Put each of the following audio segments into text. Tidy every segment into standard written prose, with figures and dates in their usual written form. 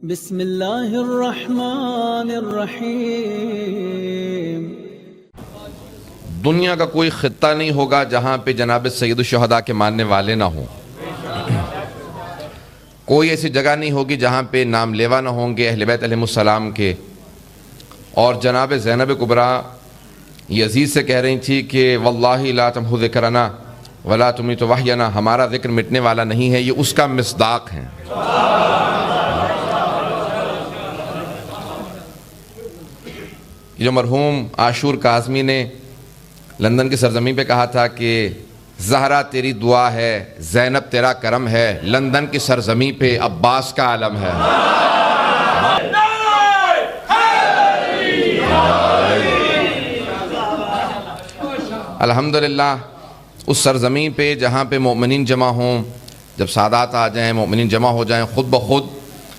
بسم اللہ الرحمن الرحیم۔ دنیا کا کوئی خطہ نہیں ہوگا جہاں پہ جناب سید الشہداء کے ماننے والے نہ ہوں۔ کوئی ایسی جگہ نہیں ہوگی جہاں پہ نام لیوا نہ ہوں گے اہل بیت علیہ السلام کے۔ اور جناب زینب کبریٰ یزید سے کہہ رہی تھی کہ واللہ لا تمحو ذکرنا ولا تمیت وحینا، ہمارا ذکر مٹنے والا نہیں ہے، یہ اس کا مصداق ہے۔ جو مرحوم عاشور کاظمی نے لندن کی سرزمین پہ کہا تھا کہ زہرا تیری دعا ہے، زینب تیرا کرم ہے، لندن کی سرزمین پہ عباس کا عالم ہے۔ الحمدللہ اس سرزمین پہ جہاں پہ مومنین جمع ہوں، جب سادات آ جائیں، مومنین جمع ہو جائیں، خود بخود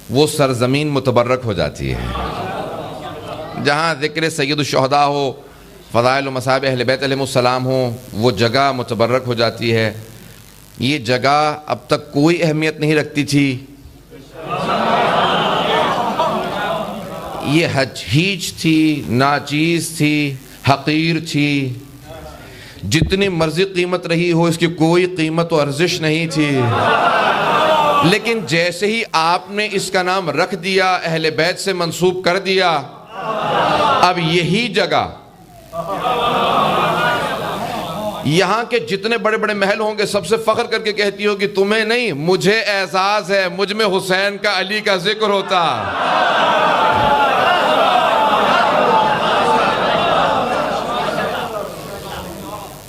وہ سرزمین متبرک ہو جاتی ہے۔ جہاں ذکر سید الشہداء ہو، فضائل و مصائب اہل بیت علیہ السلام ہو، وہ جگہ متبرک ہو جاتی ہے۔ یہ جگہ اب تک کوئی اہمیت نہیں رکھتی تھی، یہ ہیچ تھی، ناچیز تھی، حقیر تھی، جتنی مرضی قیمت رہی ہو اس کی کوئی قیمت و ارزش نہیں تھی۔ لیکن جیسے ہی آپ نے اس کا نام رکھ دیا، اہل بیت سے منسوب کر دیا، اب یہی جگہ یہاں کے جتنے بڑے بڑے محل ہوں گے سب سے فخر کر کے کہتی ہو کہ تمہیں نہیں، مجھے اعزاز ہے، مجھ میں حسین کا، علی کا ذکر ہوتا۔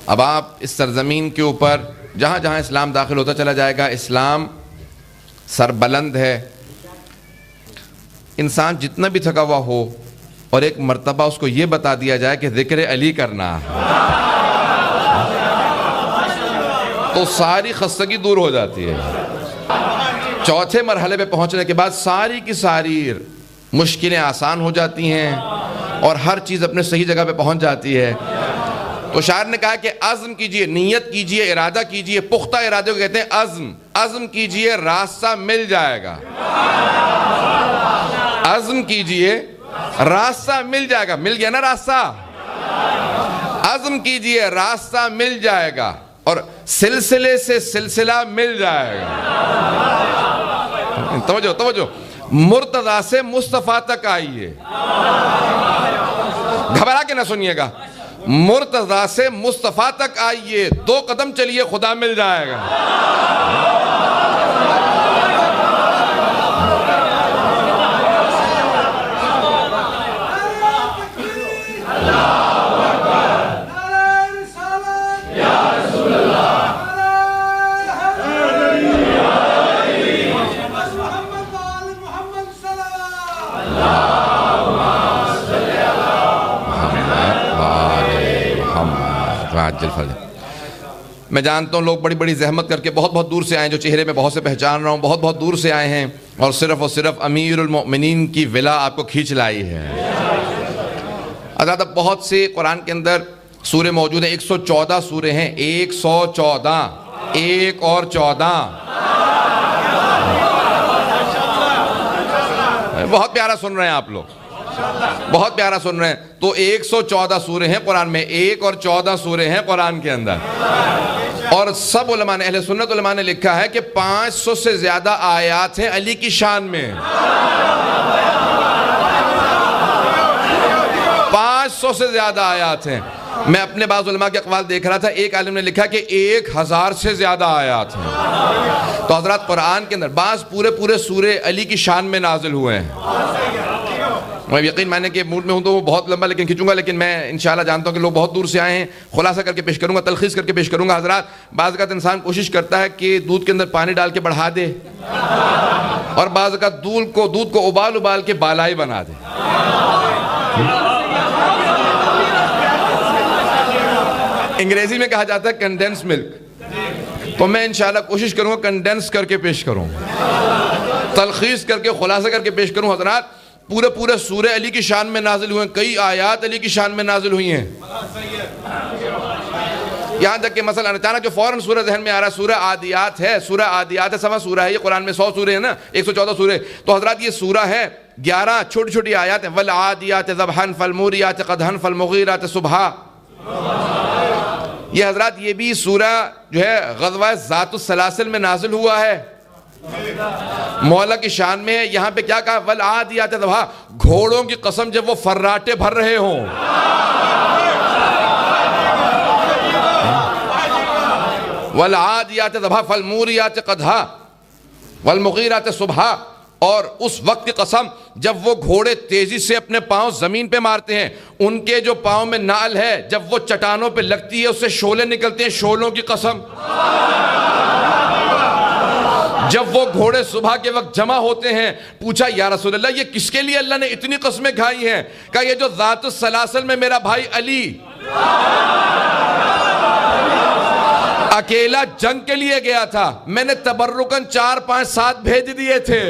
اب آپ اس سرزمین کے اوپر جہاں جہاں اسلام داخل ہوتا چلا جائے گا، اسلام سربلند ہے۔ انسان جتنا بھی تھکا ہوا ہو اور ایک مرتبہ اس کو یہ بتا دیا جائے کہ ذکر علی کرنا ہے تو ساری خستگی دور ہو جاتی ہے۔ چوتھے مرحلے پہ پہنچنے کے بعد ساری کی ساری مشکلیں آسان ہو جاتی ہیں اور ہر چیز اپنے صحیح جگہ پہ پہنچ جاتی ہے۔ تو شاعر نے کہا کہ عزم کیجئے، نیت کیجئے، ارادہ کیجئے، پختہ ارادے کو کہتے ہیں عزم کیجئے، راستہ مل جائے گا۔ عزم کیجئے، راستہ مل جائے گا۔ مل گیا نا راستہ؟ عزم کیجئے، راستہ مل جائے گا، اور سلسلے سے سلسلہ مل جائے گا۔ توجہ، مرتضیٰ سے مصطفیٰ تک آئیے، گھبرا کے نہ سنیے گا۔ مرتضیٰ سے مصطفیٰ تک آئیے، 2 قدم چلیے، خدا مل جائے گا۔ میں جانتا ہوں لوگ بڑی بڑی زحمت کر کے بہت بہت دور سے آئے ہیں، جو چہرے میں بہت سے پہچان رہا ہوں، بہت بہت دور سے آئے ہیں اور صرف امیر المؤمنین کی ولا آپ کو کھینچ لائی ہے۔ حضرات بہت سے قرآن کے اندر سورے موجود ہیں، 114 سورے ہیں، 114، 1 اور 14۔ بہت پیارا سن رہے ہیں آپ لوگ، بہت پیارا سن رہے ہیں۔ تو 114 سورے ہیں قرآن میں، 1 اور 14 سورے ہیں قرآن کے اندر، اور سب علماء نے، اہل سنت علماء نے لکھا ہے کہ 500 سے زیادہ آیات ہیں علی کی شان میں۔ 500 سے زیادہ آیات ہیں۔ میں اپنے بعض علماء کے اقوال دیکھ رہا تھا، ایک عالم نے لکھا کہ 1000 سے زیادہ آیات ہیں۔ تو حضرات قرآن کے اندر بعض پورے سورے علی کی شان میں نازل ہوئے ہیں۔ میں یقین ماننے کے موڈ میں ہوں تو وہ بہت لمبا لیکن کھینچوں گا، لیکن میں انشاءاللہ جانتا ہوں کہ لوگ بہت دور سے آئے ہیں، خلاصہ کر کے پیش کروں گا، تلخیص کر کے پیش کروں گا۔ حضرات بعض اوقات انسان کوشش کرتا ہے کہ دودھ کے اندر پانی ڈال کے بڑھا دے، اور بعض اوقات دودھ کو ابال کے بالائی بنا دے۔ انگریزی میں کہا جاتا ہے کنڈینس ملک، تو میں انشاءاللہ کوشش کروں گا کنڈینس کر کے پیش کروں، تلخیص کر کے، خلاصہ کر کے پیش کروں۔ حضرات پورے سورہ علی کی شان میں نازل ہوئے ہیں، کئی آیات علی کی شان میں نازل ہوئی ہیں۔ یہاں تک کہ مثلا اچانک جو فوراً سورہ ذہن میں آ رہا ہے سورہ عادیات ہے. سورہ عادیات ہے, 7واں سورہ ہے, یہ قرآن میں 100 سورے ہیں نا, 114 سورے. تو حضرات یہ سورہ ہے 11 چھوٹی چھوٹی آیات ہیں. والعادیات ضبحا فالموریات قدحا فالمغیرات صبحا. یہ حضرات یہ بھی سورہ جو ہے غزوہ ذات السلاسل میں نازل ہوا ہے, مولا کی شان میں ہے. یہاں پہ کیا کہا؟ والعادیات ضبحا, گھوڑوں کی قسم جب وہ فراٹے بھر رہے ہوں. والعادیات ضبحا فالموریات قدحا والمغیرات صبحا. اور اس وقت کی قسم جب وہ گھوڑے تیزی سے اپنے پاؤں زمین پہ مارتے ہیں, ان کے جو پاؤں میں نعل ہے جب وہ چٹانوں پہ لگتی ہے اس سے شعلے نکلتے ہیں, شعلوں کی قسم. جب وہ گھوڑے صبح کے وقت جمع ہوتے ہیں, پوچھا یا رسول اللہ یہ کس کے لیے اللہ نے اتنی قسمیں کھائی ہیں؟ کہا یہ جو ذات السلاسل میں میرا بھائی علی اکیلا جنگ کے لیے گیا تھا, میں نے تبرکن 4 5 7 بھیج دیے تھے.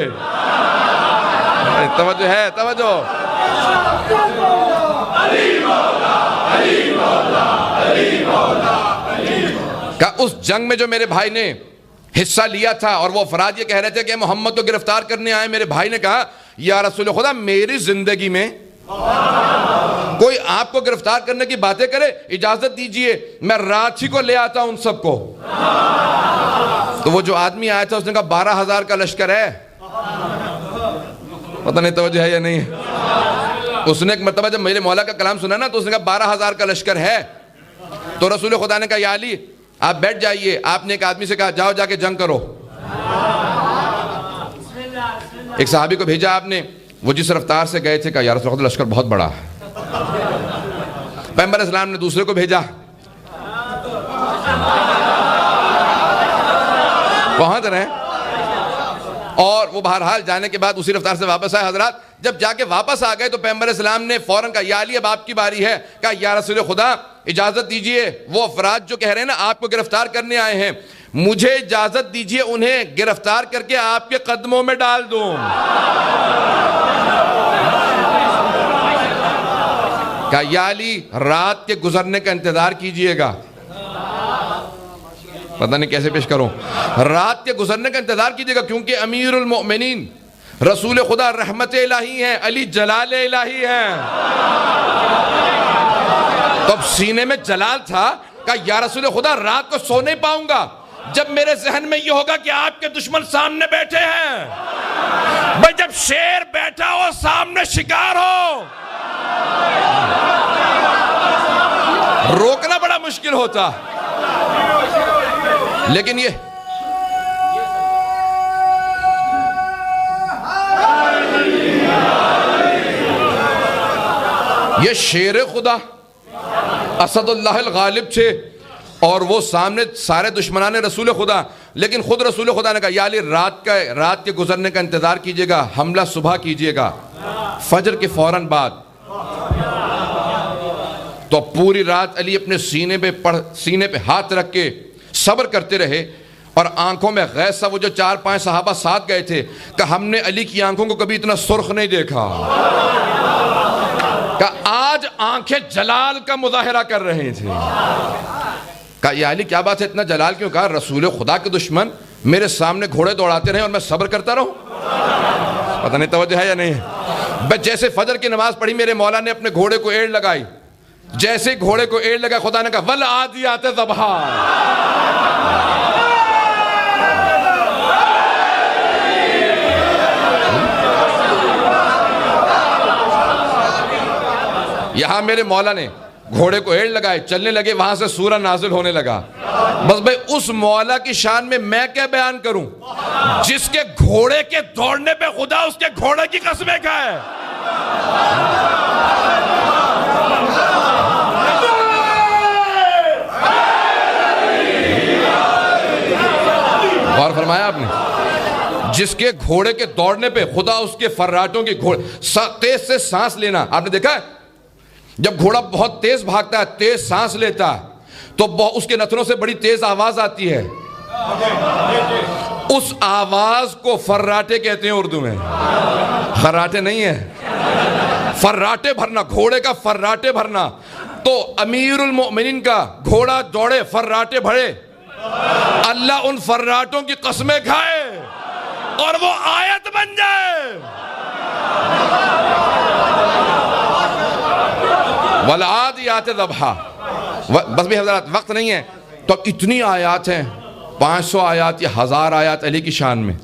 توجہ ہے, توجہ. کہ اس جنگ میں جو میرے بھائی نے حصہ لیا تھا اور وہ افراد یہ کہہ رہے تھے کہ محمد کو گرفتار کرنے آئے, میرے بھائی نے کہا یا رسول خدا میری زندگی میں کوئی آپ کو گرفتار کرنے کی باتیں کرے, اجازت دیجئے میں رات ہی کو لے آتا ہوں ان سب کو. تو وہ جو آدمی آیا تھا اس نے کہا 12,000 کا لشکر ہے. پتہ نہیں توجہ ہے یا نہیں ہے. اس نے ایک مرتبہ جب میرے مولا کا کلام سنا نا تو اس نے کہا 12,000 کا لشکر ہے. تو رسول خدا نے کہا یا علی آپ بیٹھ جائیے. آپ نے ایک آدمی سے کہا جاؤ جا کے جنگ کرو. ایک صحابی کو بھیجا آپ نے, وہ جس رفتار سے گئے تھے کہا یا رسول اللہ لشکر بہت بڑا ہے. پیغمبر اسلام نے دوسرے کو بھیجا, پہنچ رہے ہیں, اور وہ بہرحال جانے کے بعد اسی رفتار سے واپس آئے. حضرات جب جا کے واپس آ گئے تو پیغمبر اسلام نے فوراً کہا یا علی اب آپ کی باری ہے. کہا یا رسول خدا اجازت دیجئے, وہ افراد جو کہہ رہے ہیں نا آپ کو گرفتار کرنے آئے ہیں, مجھے اجازت دیجئے انہیں گرفتار کر کے آپ کے قدموں میں ڈال دوں. کہا یا علی رات کے گزرنے کا انتظار کیجئے گا. پتہ نہیں کیسے پیش کروں, رات کے گزرنے کا انتظار کیجئے گا کیونکہ امیر المؤمنین رسول خدا رحمت الہی ہیں, علی جلال الہی ہیں. تو اب سینے میں جلال تھا. کہا یا رسول خدا رات کو سو نہیں پاؤں گا جب میرے ذہن میں یہ ہوگا کہ آپ کے دشمن سامنے بیٹھے ہیں. بھئی جب شیر بیٹھا ہو سامنے شکار ہو, روکنا بڑا مشکل ہوتا. لیکن یہ شیر خدا اسد اللہ الغالب تھے اور وہ سامنے سارے دشمنان رسول خدا. لیکن خود رسول خدا نے کہا یا علی رات کے گزرنے کا انتظار کیجئے گا, حملہ صبح کیجئے گا فجر کے فوراً بعد. تو پوری رات علی اپنے سینے پہ ہاتھ رکھ کے صبر کرتے رہے, اور آنکھوں میں غیظ تھا. وہ جو 4 5 صحابہ ساتھ گئے تھے کہ ہم نے علی کی آنکھوں کو کبھی اتنا سرخ نہیں دیکھا, کہ آج آنکھیں جلال کا مظاہرہ کر رہے تھے. کہا یا علی کیا بات ہے اتنا جلال کیوں؟ کہا رسول خدا کے دشمن میرے سامنے گھوڑے دوڑاتے رہے اور میں صبر کرتا رہوں. پتہ نہیں توجہ ہے یا نہیں ہے. بس جیسے فجر کی نماز پڑھی میرے مولا نے اپنے گھوڑے کو ایڑ لگائی, جیسے گھوڑے کو ایڑ لگا خدا نے کہا والعادیات ضبحا. یہاں میرے مولا نے گھوڑے کو ایڑ لگائے, چلنے لگے, وہاں سے سورہ نازل ہونے لگا. بس بھئی اس مولا کی شان میں کیا بیان کروں جس کے گھوڑے کے دوڑنے پہ خدا اس کے گھوڑے کی قسمیں کھائے. غور فرمایا آپ نے, جس کے گھوڑے کے دوڑنے پہ خدا اس کے فراٹوں کے تیز سے سانس لینا. آپ نے دیکھا ہے جب گھوڑا بہت تیز بھاگتا ہے, تیز سانس لیتا ہے, تو اس کے نتنوں سے بڑی تیز آواز آتی ہے. اس آواز کو فراٹے کہتے ہیں اردو میں, خراٹے نہیں ہے. فراٹے بھرنا, گھوڑے کا فراٹے بھرنا. تو امیر المؤمنین کا گھوڑا دوڑے فراٹے بھرے، اللہ ان فراتوں کی قسمیں کھائے اور وہ آیت بن جائے۔ والعادیات ضبحا۔ بس بھی حضرات وقت نہیں ہے تو اب اتنی آیات ہیں، 500 آیات یا 1000 آیات علی کی شان میں،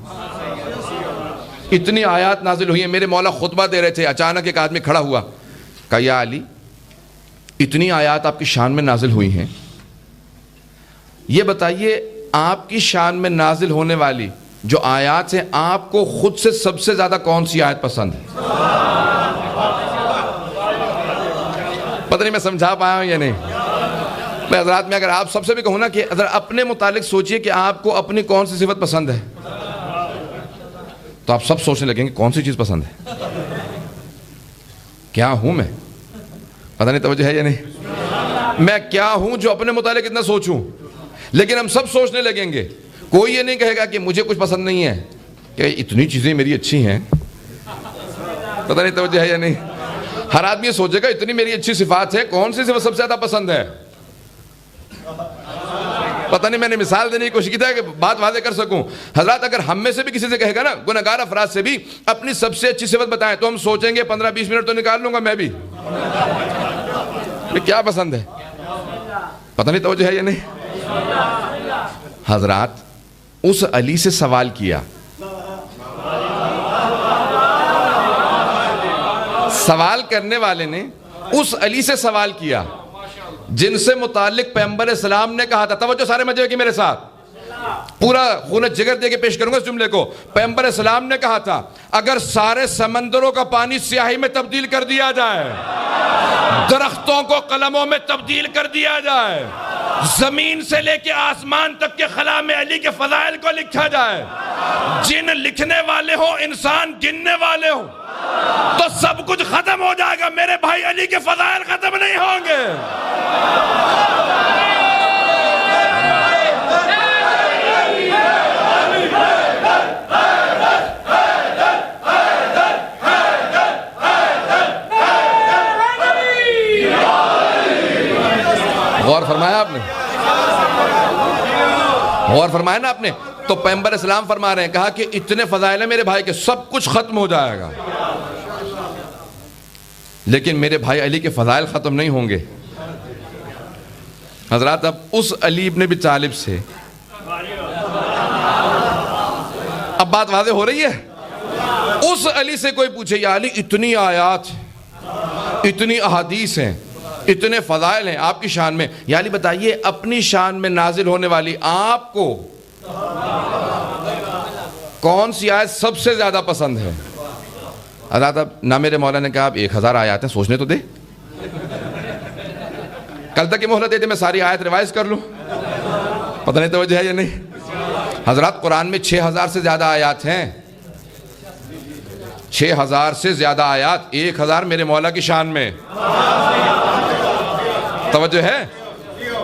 اتنی آیات نازل ہوئی ہیں۔ میرے مولا خطبہ دے رہے تھے، اچانک ایک آدمی کھڑا ہوا، کہا یا علی اتنی آیات آپ کی شان میں نازل ہوئی ہیں، یہ بتائیے آپ کی شان میں نازل ہونے والی جو آیات ہیں آپ کو خود سے سب سے زیادہ کون سی آیت پسند ہے؟ پتہ نہیں میں سمجھا پایا ہوں یا نہیں۔ میں حضرات میں اگر آپ سب سے بھی کہوں نا کہ اگر اپنے متعلق سوچئے کہ آپ کو اپنی کون سی صفت پسند ہے، تو آپ سب سوچنے لگیں گے کون سی چیز پسند ہے، کیا ہوں میں؟ پتہ نہیں توجہ ہے یا نہیں؟ میں کیا ہوں جو اپنے متعلق اتنا سوچوں؟ لیکن ہم سب سوچنے لگیں گے، کوئی یہ نہیں کہے گا کہ مجھے کچھ پسند نہیں ہے، کہ اتنی چیزیں میری اچھی ہیں۔ پتہ نہیں توجہ ہے یا نہیں؟ ہر آدمی یہ سوچے گا اتنی میری اچھی صفات ہے، کون سی صفت سب سے زیادہ پسند ہے؟ پتہ نہیں، میں نے مثال دینے کی کوشش کی تھی کہ بات واضح کر سکوں۔ حضرات اگر ہم میں سے بھی کسی سے کہے گا نا، گنہگار افراد سے بھی اپنی سب سے اچھی صفت بتائیں، تو ہم سوچیں گے 15-20 منٹ تو نکال لوں گا میں بھی، کیا پسند ہے؟ پتہ نہیں توجہ ہے یا نہیں؟ حضرات اس علی سے سوال کیا، سوال کرنے والے نے اس علی سے سوال کیا جن سے متعلق پیغمبر اسلام نے کہا تھا، توجہ سارے مجھے کی میرے ساتھ، پورا خون جگر دے کے پیش کروں گا اس جملے کو۔ پیغمبر اسلام نے کہا تھا اگر سارے سمندروں کا پانی سیاہی میں تبدیل کر دیا جائے، درختوں کو قلموں میں تبدیل کر دیا جائے، زمین سے لے کے آسمان تک کے خلا میں علی کے فضائل کو لکھا جائے، جن لکھنے والے ہوں انسان گننے والے ہوں، تو سب کچھ ختم ہو جائے گا، میرے بھائی علی کے فضائل ختم نہیں ہوں گے۔ غور فرمایا آپ نے؟ غور فرمایا نا آپ نے؟ تو پیغمبر اسلام فرما رہے ہیں، کہا کہ اتنے فضائل ہیں میرے بھائی کے سب کچھ ختم ہو جائے گا، لیکن میرے بھائی علی کے فضائل ختم نہیں ہوں گے۔ حضرات اب اس علی ابن ابی طالب سے اب بات واضح ہو رہی ہے۔ اس علی سے کوئی پوچھے یا علی اتنی آیات، اتنی احادیث ہیں، اتنے فضائل ہیں آپ کی شان میں، یا علی بتائیے اپنی شان میں نازل ہونے والی آپ کو کون سی آیت سب سے زیادہ پسند ہے؟ حضرات اب نہ میرے مولا نے کہا اب 1000 آیات ہیں، سوچنے تو دے، کل تک کی مہلت دے دے میں ساری آیت ریوائز کر لوں، پتہ نہیں توجہ ہے یا نہیں؟ حضرات قرآن میں 6000 سے زیادہ آیات ہیں، 6000 سے زیادہ آیات، 1000 میرے مولا کی شان میں، توجہ ہے؟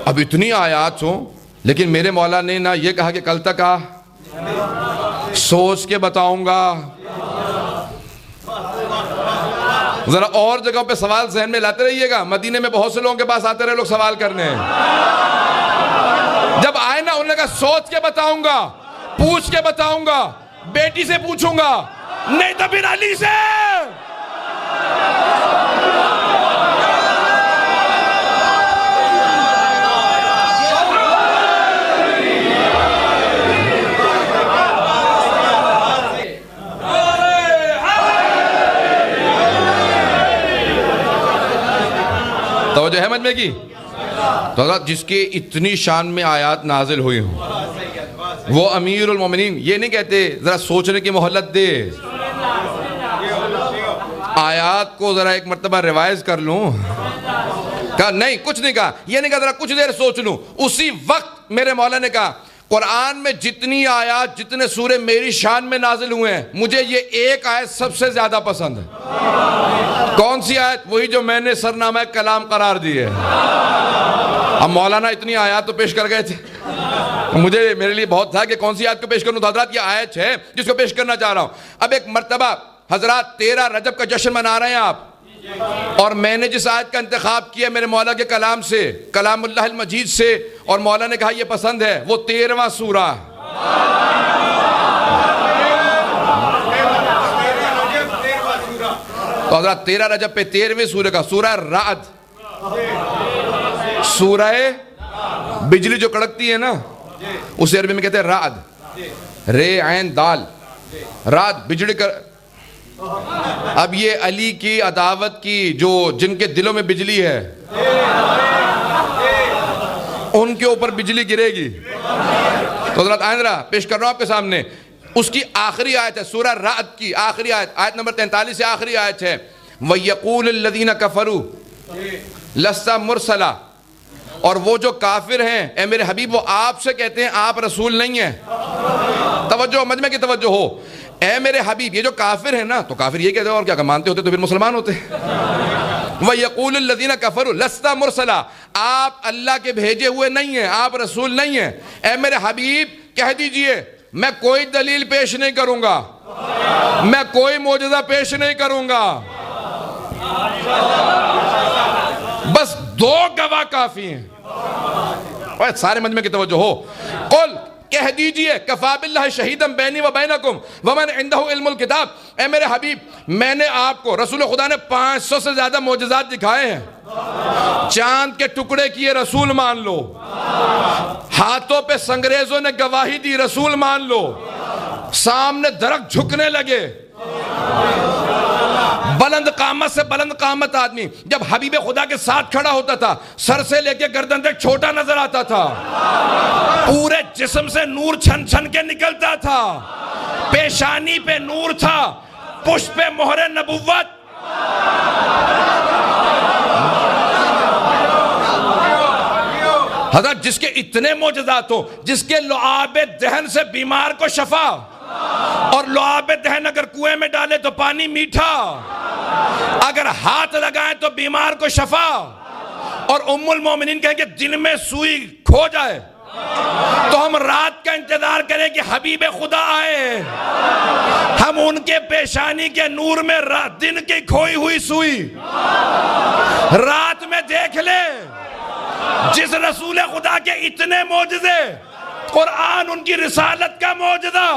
اب اتنی آیات ہوں، لیکن میرے مولا نے نہ یہ کہا کہ کل تک آ، سوچ کے بتاؤں گا۔ ذرا اور جگہوں پہ سوال ذہن میں لاتے رہیے گا، مدینے میں بہت سے لوگوں کے پاس آتے رہے لوگ سوال کرنے، جب آئے نا انہوں نے کہا سوچ کے بتاؤں گا، پوچھ کے بتاؤں گا، بیٹی سے پوچھوں گا، نہیں تو پھر علی سے۔ توجہ ہے مجمع کی؟ تو حضرت جس کے اتنی شان میں آیات نازل ہوئی ہوں وہ امیر المومنین، یہ نہیں کہتے ذرا سوچنے کی مہلت دے، آیات کو ذرا ایک مرتبہ ریوائز کر لوں، کہا نہیں، کچھ نہیں کہا، یہ نہیں کہا ذرا کچھ دیر سوچ لوں، اسی وقت میرے مولا نے کہا قرآن میں جتنی آیات، جتنے سورے میری شان میں نازل ہوئے ہیں، مجھے یہ ایک آیت سب سے زیادہ پسند ہے۔ کون سی آیت؟ وہی جو میں نے سرنامہ کلام قرار دی ہے۔ اب مولانا اتنی آیات تو پیش کر گئے تھے، مجھے میرے لیے بہت تھا کہ کون سی آیت کو پیش کروں، تو حضرات یہ آیت ہے جس کو پیش کرنا چاہ رہا ہوں۔ اب ایک مرتبہ حضرات 13 رجب کا جشن منا رہے ہیں آپ، اور میں نے جس آیت کا انتخاب کیا میرے مولا کے کلام سے، کلام اللہ المجید سے، اور مولا نے کہا یہ پسند ہے، وہ 13واں سورہ ہے۔ تو حضرات 13 رجب پہ 13ویں سورہ کا سورہ رعد، سورہ بجلی جو کڑکتی ہے نا، اسے عربی میں کہتے ہیں رعد، رے عین دال، رعد بجلی کر۔ اب یہ علی کی عداوت کی جو جن کے دلوں میں بجلی ہے ان کے اوپر بجلی گرے گی۔ تو حضرات آئندہ پیش کر رہا ہوں آپ کے سامنے اس کی آخری آیت ہے، سورہ رعد کی آخری آیت، آیت نمبر 43 سے آخری آیت ہے۔ وَيَقُولُ الَّذِينَ كَفَرُوا لَسْتَ مُرْسَلًا، اور وہ جو کافر ہیں اے میرے حبیب وہ آپ سے کہتے ہیں آپ رسول نہیں ہیں۔ توجہ، مجمع کی توجہ ہو، اے میرے حبیب، یہ جو کافر ہیں نا، تو کافر یہ کہتے ہیں، اور کیا مانتے ہوتے تو پھر مسلمان ہوتے۔ وَيَقُولُ الَّذِينَ كَفَرُوا لَسْتَ مُرْسَلًا، آپ اللہ کے بھیجے ہوئے نہیں ہیں، آپ رسول نہیں ہیں۔ اے میرے حبیب کہہ دیجئے میں کوئی دلیل پیش نہیں کروں گا، میں کوئی معجزہ پیش نہیں کروں گا، بس 2 گواہ کافی ہیں۔ اور سارے مجمع کی توجہ ہو، قل کہہ دیجئے کفا باللہ شہیدم بینی و بینکم ومن عندہ علم الکتاب، اے میرے حبیب میں نے آپ کو، رسول خدا نے 500 سے زیادہ معجزات دکھائے ہیں، چاند کے ٹکڑے کیے رسول مان لو، ہاتھوں پہ سنگریزوں نے گواہی دی رسول مان لو، سامنے درخت جھکنے لگے، بلند قامت سے بلند قامت آدمی جب حبیب خدا کے ساتھ کھڑا ہوتا تھا سر سے لے کے گردن تک چھوٹا نظر آتا تھا، پورے جسم سے نور چھن چھن کے نکلتا تھا، پیشانی پہ نور تھا، پشت پہ مہر نبوت۔ حضرت جس کے اتنے معجزات ہوں، جس کے لعاب دہن سے بیمار کو شفا، اور لعاب دہن اگر کنویں میں ڈالے تو پانی میٹھا، اگر ہاتھ لگائیں تو بیمار کو شفا، اور ام المومنین کہیں کہ دن میں سوئی کھو جائے تو ہم رات کا انتظار کریں کہ حبیب خدا آئے، ہم ان کے پیشانی کے نور میں دن کی کھوئی ہوئی سوئی رات میں دیکھ لیں۔ جس رسول خدا کے اتنے معجزے، قرآن ان کی رسالت کا معجزہ،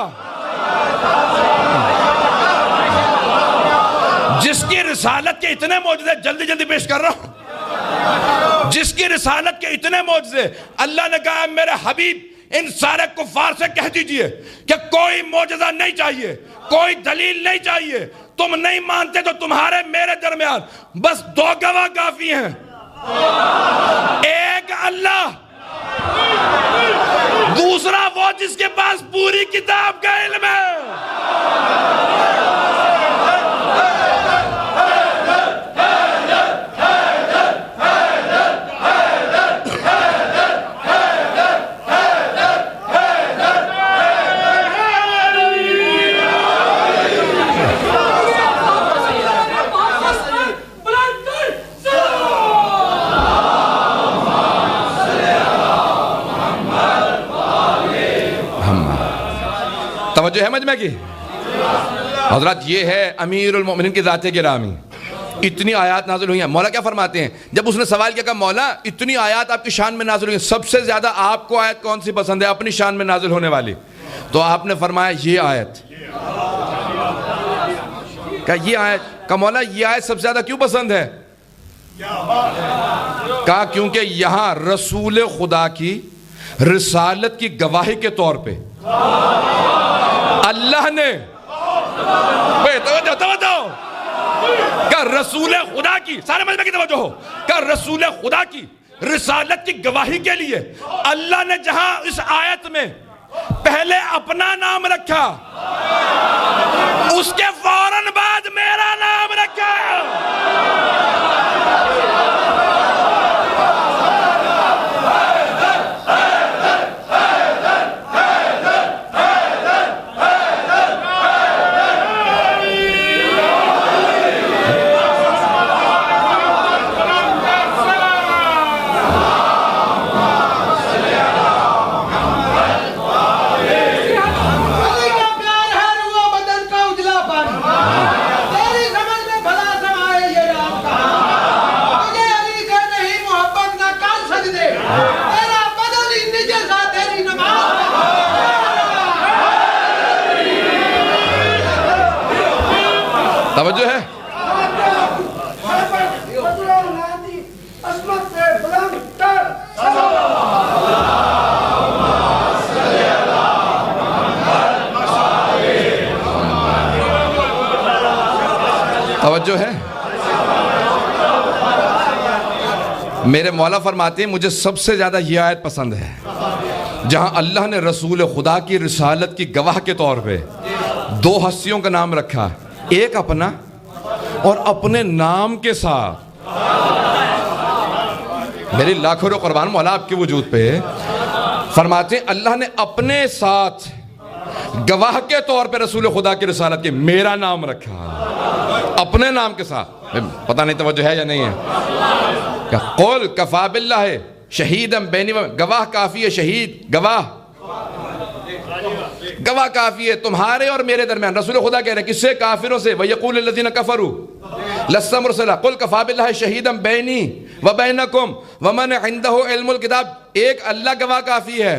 جس کی رسالت کے اتنے معجزے، جلدی جلدی پیش کر رہا ہوں، جس کی رسالت کے اتنے معجزے، اللہ نے کہا میرے حبیب ان سارے کفار سے کہہ دیجئے کہ کوئی معجزہ نہیں چاہیے، کوئی دلیل نہیں چاہیے، تم نہیں مانتے تو تمہارے میرے درمیان بس 2 گواہ کافی ہیں، ایک اللہ، دوسرا وہ جس کے پاس پوری کتاب کا علم ہے۔ توجہ ہے مجمع کی؟ حضرات یہ ہے امیر المومنین کی ذات گرامی، اتنی آیات نازل ہوئی ہیں۔ مولا کیا فرماتے ہیں جب اس نے سوال کیا کہ مولا اتنی آیات آپ کی شان میں نازل ہوئی ہیں، سب سے زیادہ آپ کو آیت کون سی پسند ہے اپنی شان میں نازل ہونے والی؟ تو آپ نے فرمایا یہ آیت۔ کہا یہ آیت، کہا مولا یہ آیت سب سے زیادہ کیوں پسند ہے؟ کہا کیونکہ یہاں رسول خدا کی رسالت کی گواہی کے طور پہ اللہ نے توجہ کہ رسول خدا کی، سارے مجمع کی توجہ ہو، کہ رسول خدا کی رسالت کی گواہی کے لیے اللہ نے جہاں اس آیت میں پہلے اپنا نام رکھا، اس کے فوراً بعد میرا نام رکھا۔ توجہ ہے؟ توجہ ہے؟ میرے مولا فرماتے ہیں مجھے سب سے زیادہ یہ آیت پسند ہے جہاں اللہ نے رسول خدا کی رسالت کی گواہ کے طور پہ دو ہستیوں کا نام رکھا، ایک اپنا اور اپنے نام کے ساتھ۔ میری لاکھوں قربان مولا آپ کے وجود پہ فرماتے ہیں اللہ نے اپنے ساتھ گواہ کے طور پہ رسول خدا کی رسالت کے میرا نام رکھا، اپنے نام کے ساتھ۔ پتہ نہیں توجہ ہے یا نہیں ہے؟ قول کفا باللہ شہیدم بینی و گواہ کافی ہے، شہید گواہ کافی ہے تمہارے اور میرے درمیان۔ رسول خدا کہہ رہے ہیں کس سے؟ کافروں سے۔ وَيَقُولُ الَّذِينَ كَفَرُوا لَسْتَ مُرْسَلًا قُلْ كَفَى بِاللَّهِ شَهِيدًا بَيْنِي وَبَيْنَكُمْ وَمَنْ عِنْدَهُ عِلْمُ الْكِتَابِ۔ ایک اللہ گواہ کافی ہے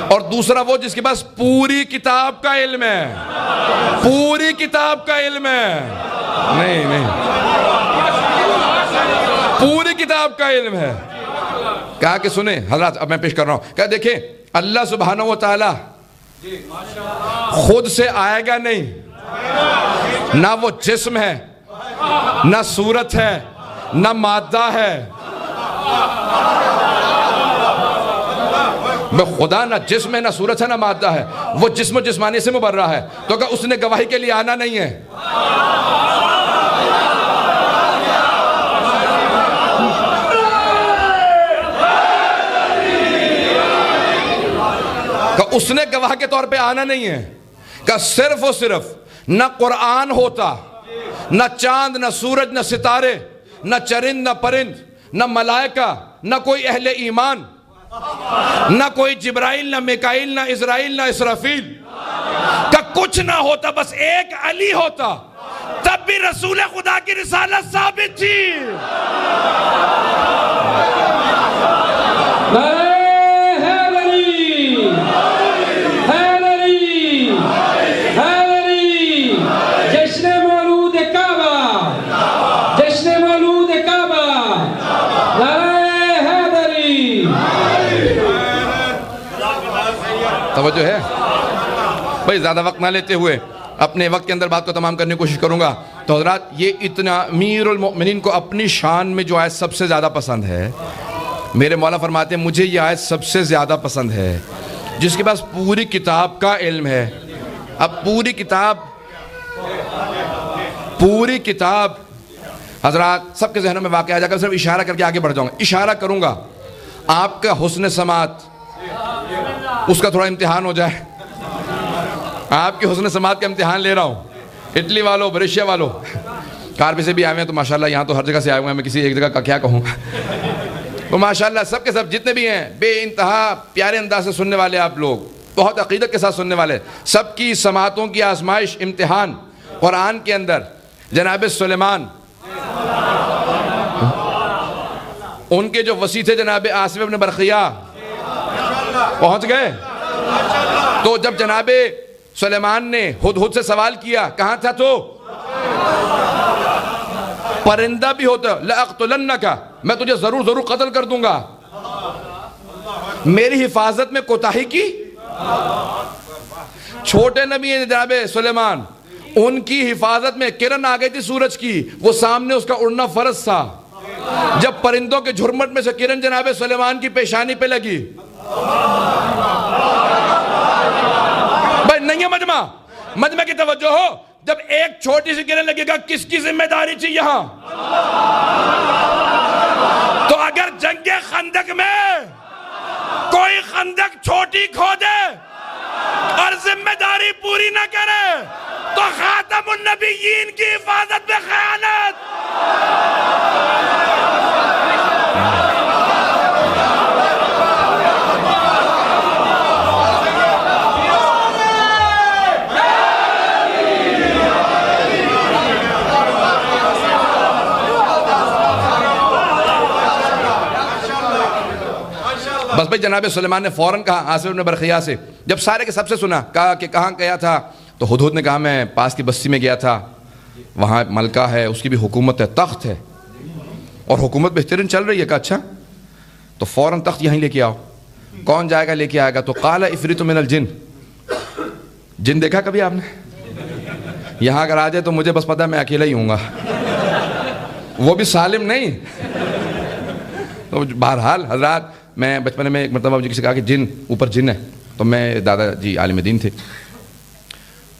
اور دوسرا وہ جس کے پاس پوری کتاب کا علم ہے، پوری کتاب کا علم ہے۔ نہیں پوری کتاب کا علم ہے۔ کہا کہ سنیں حضرات، اب میں پیش کر رہا ہوں، کہا دیکھیں اللہ سبحانہ و تعالی خود سے آئے گا نہیں، نہ وہ جسم ہے، نہ صورت ہے، نہ مادہ ہے۔ خدا نہ جسم ہے، نہ صورت ہے، نہ مادہ ہے، وہ جسم و جسمانی سے مبرہ ہے، تو کہ اس نے گواہی کے لیے آنا نہیں ہے۔ کہ اس نے گواہ کے طور پہ آنا نہیں ہے، کہ صرف و صرف نہ قرآن ہوتا، نہ چاند، نہ سورج، نہ ستارے، نہ چرند، نہ پرند، نہ ملائکہ، نہ کوئی اہل ایمان، نہ کوئی جبرائیل، نہ میکائیل، نہ اسرائیل، نہ اسرافیل، کہ کچھ نہ ہوتا، بس ایک علی ہوتا، تب بھی رسول خدا کی رسالت ثابت تھی۔ توجہ ہے بھائی؟ زیادہ وقت نہ لیتے ہوئے اپنے وقت کے اندر بات کو تمام کرنے کی کوشش کروں گا۔ تو حضرات یہ اتنا امیر المؤمنین کو اپنی شان میں جو آیت سب سے زیادہ پسند ہے، میرے مولا فرماتے ہیں مجھے یہ آیت سب سے زیادہ پسند ہے جس کے پاس پوری کتاب کا علم ہے۔ اب پوری کتاب حضرات سب کے ذہنوں میں واقع آ جائے گا، صرف اشارہ کر کے آگے بڑھ جاؤں گا، اشارہ کروں گا آپ کا حسن سماعت اس کا تھوڑا امتحان ہو جائے۔ آپ کے حسن سماعت کا امتحان لے رہا ہوں۔ اٹلی والوں، بریشیا والوں، کاربی سے بھی آئے ہیں تو ماشاءاللہ یہاں تو ہر جگہ سے آئے ہوئے ہیں، میں کسی ایک جگہ کا کیا کہوں۔ وہ ماشاءاللہ سب کے سب جتنے بھی ہیں بے انتہا پیارے انداز سے سننے والے، آپ لوگ بہت عقیدت کے ساتھ سننے والے، سب کی سماعتوں کی آزمائش، امتحان قرآن کے اندر جناب سلیمان، ان کے جو وصی تھے جناب آصف ابن برقیہ پہنچ گئے۔ تو جب جناب سلیمان نے ہدہد سے سوال کیا کہاں تھا تو پرندہ بھی ہوتا لَأَقْتُلَنَّكَ، میں تجھے ضرور قتل کر دوں گا، میری حفاظت میں کوتاہی کی۔ چھوٹے نبی ہیں جناب سلیمان، ان کی حفاظت میں کرن آ گئی تھی سورج کی، وہ سامنے اس کا اڑنا فرض تھا۔ جب پرندوں کے جھرمٹ میں سے کرن جناب سلیمان کی پیشانی پہ لگی، بھائی نہیں ہے مجمع کی توجہ ہو، جب ایک چھوٹی سی کرن لگے گا کس کی ذمہ داری تھی یہاں؟ تو اگر جنگ خندق میں کوئی خندق چھوٹی کھودے اور ذمہ داری پوری نہ کرے تو خاتم النبیین کی حفاظت میں خیانت۔ بس بھئی جناب سلیمان نے فوراً کہا آصف ابن برقیہ سے، جب سارے کے سب سے سنا، کہا کہ کہاں گیا تھا؟ تو ہدہد نے کہا میں پاس کی بستی میں گیا تھا، وہاں ملکہ ہے, اس کی بھی حکومت ہے, تخت ہے, اور حکومت بہترین چل رہی ہے. کہ اچھا تو فوراً تخت یہیں لے کے آؤ. کون جائے گا لے کے آئے گا؟ تو قال عفریت من الجن. جن دیکھا کبھی آپ نے؟ یہاں اگر آ جائے تو مجھے بس پتا ہے میں اکیلا ہی ہوں گا, وہ بھی سالم نہیں. تو بہرحال حضرات, میں بچپن میں ایک مرتبہ مجھے کسی کہا کہ جن اوپر جن ہے, تو میں دادا جی عالم دین تھے,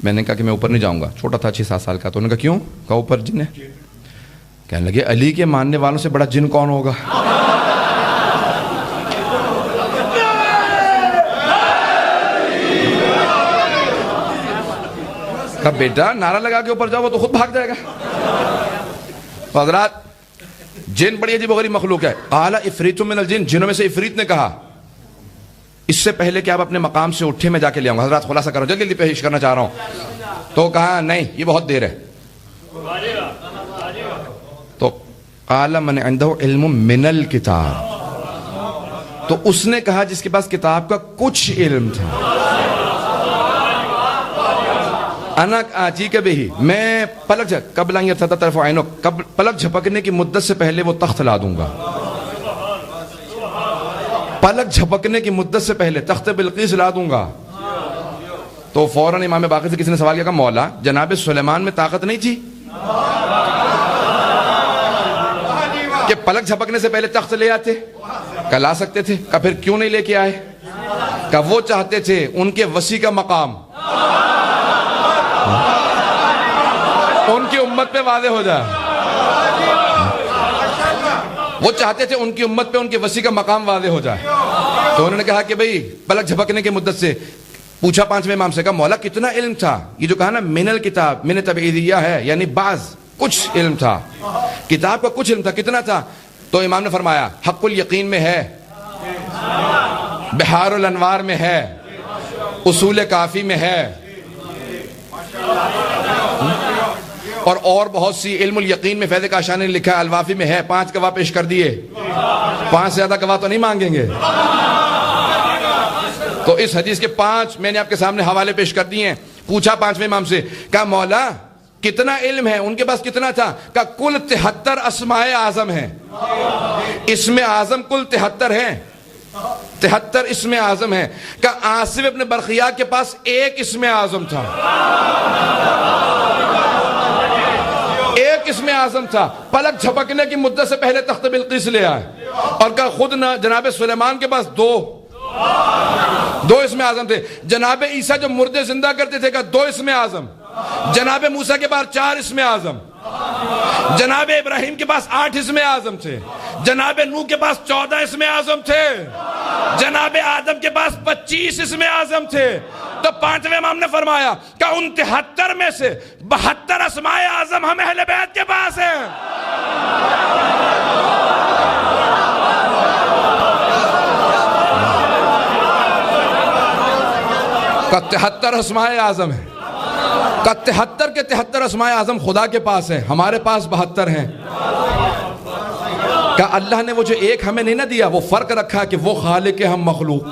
میں نے کہا کہ میں اوپر نہیں جاؤں گا. چھوٹا تھا 6-7 سال کا. تو انہوں نے کہا کیوں؟ کہا اوپر جن ہے. کہنے لگے علی کے ماننے والوں سے بڑا جن کون ہوگا؟ کہا بیٹا نعرہ لگا کے اوپر جاؤ, وہ تو خود بھاگ جائے گا. تو حضرات جن بڑی عجیب و غریب مخلوق ہے. قال عفریت من الجن, جنوں میں سے عفریت نے کہا اس سے پہلے کہ آپ اپنے مقام سے اٹھے میں جا کے لے آؤں گا. حضرات خلاصہ کرو, جلدی جلدی پیش کرنا چاہ رہا ہوں. تو کہا نہیں یہ بہت دیر ہے. تو قال من عنده علم من الکتاب, تو اس نے کہا جس کے پاس کتاب کا کچھ علم تھا. انا آتیک بہ, میں پلک قبل ان یرتد طرف عینک, پلک جھپکنے کی مدت سے پہلے وہ تخت لا دوں گا. پلک جھپکنے کی مدت سے پہلے تخت بلقیس لا دوں گا. تو فوراً امام باقر سے کسی نے سوال کیا کہ مولا جناب سلیمان میں طاقت نہیں تھی کہ پلک جھپکنے سے پہلے تخت لے آتے؟ کہ لا سکتے تھے. کہ پھر کیوں نہیں لے کے آئے؟ کہ وہ چاہتے تھے ان کے وسیع کا مقام ان کی امت پہ واضح ہو جائے. وہ چاہتے تھے ان کی امت پہ ان کے وسیع کا مقام واضح ہو جائے. تو انہوں نے کہا کہ بھئی پلک جھپکنے کی مدت سے. پوچھا 5ویں امام سے, کہا مولا کتنا علم تھا؟ یہ جو کہا نا من الکتاب, من تبعیدیہ ہے, یعنی بعض کچھ علم تھا, کتاب کا کچھ علم تھا. کتنا تھا؟ تو امام نے فرمایا حق الیقین میں ہے, بحار الانوار میں ہے, اصول کافی میں ہے, اور بہت سی. علم الیقین میں فیض کاشانی نے لکھا, الوافی میں ہے. 5 گواہ پیش کر دیے, 5 سے زیادہ گواہ تو نہیں مانگیں گے. تو اس حدیث کے 5 میں نے آپ کے سامنے حوالے پیش کر دیے ہیں. پوچھا 5ویں امام سے, کہا مولا کتنا علم ہے؟ ان کے پاس کتنا تھا؟ کہا کل 73 اسماء اعظم ہیں, اسم اعظم کل 73 ہیں, 73 اسم اعظم ہیں. کہا آصف ابن برقیہ کے پاس 1 اسم اعظم تھا, 1 اسم اعظم تھا. پلک جھپکنے کی مدت سے پہلے تخت بلقیس لے آئے. اور کہا خود نہ جناب سلیمان کے پاس 2 اسم اعظم تھے. جناب عیسیٰ جو مردے زندہ کرتے تھے, کہا 2 اسم اعظم. جناب موسیٰ کے پاس 4 اسم اعظم. جناب ابراہیم کے پاس 8 اسم اعظم تھے. جناب نوح کے پاس 14 اسم اعظم تھے. جناب آدم کے پاس 25 اسم اعظم تھے. تو 5ویں امام نے فرمایا کہ ان 73 میں سے 72 اسماء اعظم ہم اہل بیت کے پاس ہیں. کہ 73 اسماء اعظم ہیں. کہ 73 کے 73 اسماء اعظم خدا کے پاس ہیں, ہمارے پاس 72 ہیں. کہ اللہ نے وہ جو ایک ہمیں نہیں نہ دیا, وہ فرق رکھا کہ وہ خالق ہے ہم مخلوق.